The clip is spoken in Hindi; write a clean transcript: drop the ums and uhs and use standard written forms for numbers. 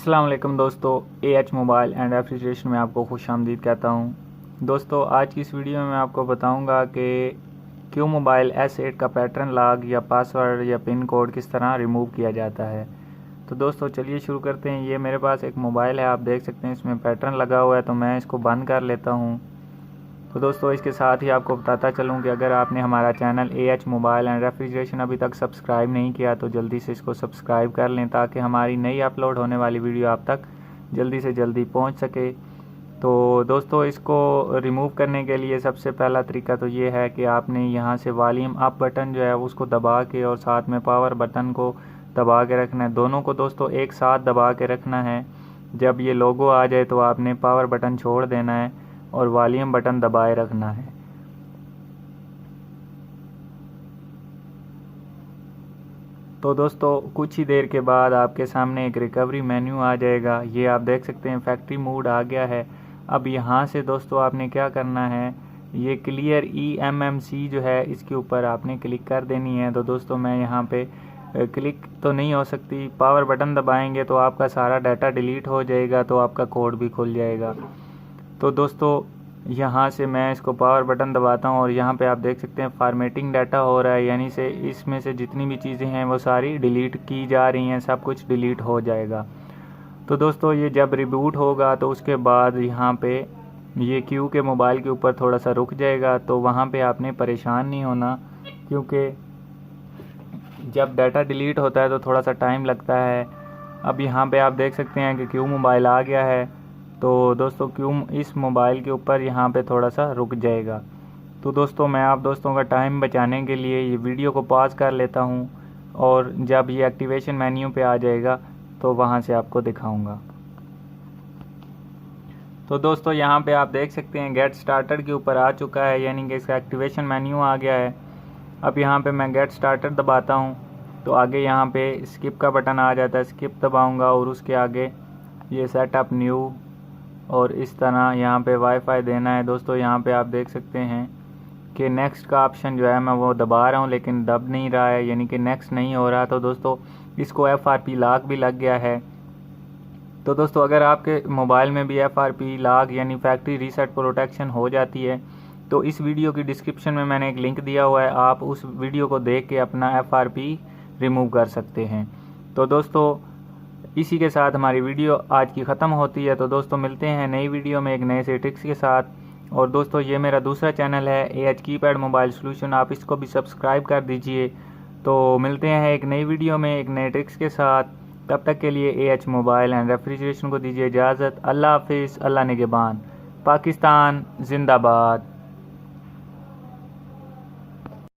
अस्सलाम वालेकुम दोस्तों, एएच मोबाइल एंड रेफ्रिजरेशन में आपको खुशामदीद कहता हूं। दोस्तों, आज की इस वीडियो में मैं आपको बताऊंगा कि क्यू मोबाइल S8 का पैटर्न लॉक या पासवर्ड या पिन कोड किस तरह रिमूव किया जाता है। तो दोस्तों चलिए शुरू करते हैं। ये मेरे पास एक मोबाइल है, आप देख सकते हैं इसमें पैटर्न लगा हुआ है, तो मैं इसको बंद कर लेता हूँ। तो दोस्तों इसके साथ ही आपको बताता चलूँ कि अगर आपने हमारा channel AH mobile and refrigeration अभी तक सब्सक्राइब नहीं किया तो जल्दी से इसको सब्सक्राइब कर लें, ताकि हमारी नई अपलोड होने वाली वीडियो आप तक जल्दी से जल्दी पहुंच सके। तो दोस्तों इसको रिमूव करने के लिए सबसे पहला तरीका तो ये है कि आपने यहाँ से वॉल्यूम अप बटन जो है उसको दबा के और साथ में पावर बटन को दबा के रखना है। दोनों को दोस्तों एक साथ दबा के रखना है। जब ये लोगो आ जाए तो आपने पावर बटन छोड़ देना है और वॉल्यूम बटन दबाए रखना है। तो दोस्तों कुछ ही देर के बाद आपके सामने एक रिकवरी मेन्यू आ जाएगा। ये आप देख सकते हैं फैक्ट्री मोड आ गया है। अब यहाँ से दोस्तों आपने क्या करना है, ये क्लियर eMMC जो है इसके ऊपर आपने क्लिक कर देनी है। तो दोस्तों मैं यहाँ पे क्लिक तो नहीं हो सकती, पावर बटन दबाएंगे तो आपका सारा डाटा डिलीट हो जाएगा, तो आपका कोड भी खुल जाएगा। तो दोस्तों यहाँ से मैं इसको पावर बटन दबाता हूँ और यहाँ पे आप देख सकते हैं फॉर्मेटिंग डाटा हो रहा है, यानी से इसमें से जितनी भी चीज़ें हैं वो सारी डिलीट की जा रही हैं, सब कुछ डिलीट हो जाएगा। तो दोस्तों ये जब रिबूट होगा तो उसके बाद यहाँ पे ये क्यू के मोबाइल के ऊपर थोड़ा सा रुक जाएगा। तो वहाँ पे आपने परेशान नहीं होना, क्योंकि जब डाटा डिलीट होता है तो थोड़ा सा टाइम लगता है। अब यहाँ पे आप देख सकते हैं कि क्यू मोबाइल आ गया है। तो दोस्तों क्यू इस मोबाइल के ऊपर यहाँ पे थोड़ा सा रुक जाएगा। तो दोस्तों मैं आप दोस्तों का टाइम बचाने के लिए ये वीडियो को पॉज कर लेता हूँ और जब ये एक्टिवेशन मेन्यू पे आ जाएगा तो वहाँ से आपको दिखाऊंगा। तो दोस्तों यहाँ पे आप देख सकते हैं गेट स्टार्टेड के ऊपर आ चुका है, यानी कि इसका एक्टिवेशन मेन्यू आ गया है। अब यहाँ पे मैं गेट स्टार्टेड दबाता हूँ तो आगे यहाँ पे स्किप का बटन आ जाता है, स्किप दबाऊँगा और उसके आगे ये सेटअप न्यू और इस तरह यहाँ पे वाईफाई देना है। दोस्तों यहाँ पे आप देख सकते हैं कि नेक्स्ट का ऑप्शन जो है मैं वो दबा रहा हूँ लेकिन दब नहीं रहा है, यानी कि नेक्स्ट नहीं हो रहा। तो दोस्तों इसको FRP लॉक भी लग गया है। तो दोस्तों अगर आपके मोबाइल में भी FRP लॉक यानी फैक्ट्री रीसेट प्रोटेक्शन हो जाती है तो इस वीडियो की डिस्क्रिप्शन में मैंने एक लिंक दिया हुआ है, आप उस वीडियो को देख के अपना FRP रिमूव कर सकते हैं। तो दोस्तों इसी के साथ हमारी वीडियो आज की ख़त्म होती है। तो दोस्तों मिलते हैं नई वीडियो में एक नए से ट्रिक्स के साथ। और दोस्तों ये मेरा दूसरा चैनल है एएच कीपैड मोबाइल सॉल्यूशन, आप इसको भी सब्सक्राइब कर दीजिए। तो मिलते हैं एक नई वीडियो में एक नए ट्रिक्स के साथ। तब तक के लिए एएच मोबाइल एंड रेफ्रिजरेशन को दीजिए इजाज़त। अल्लाह हाफिज़, अल्लाह निगहबान, पाकिस्तान जिंदाबाद।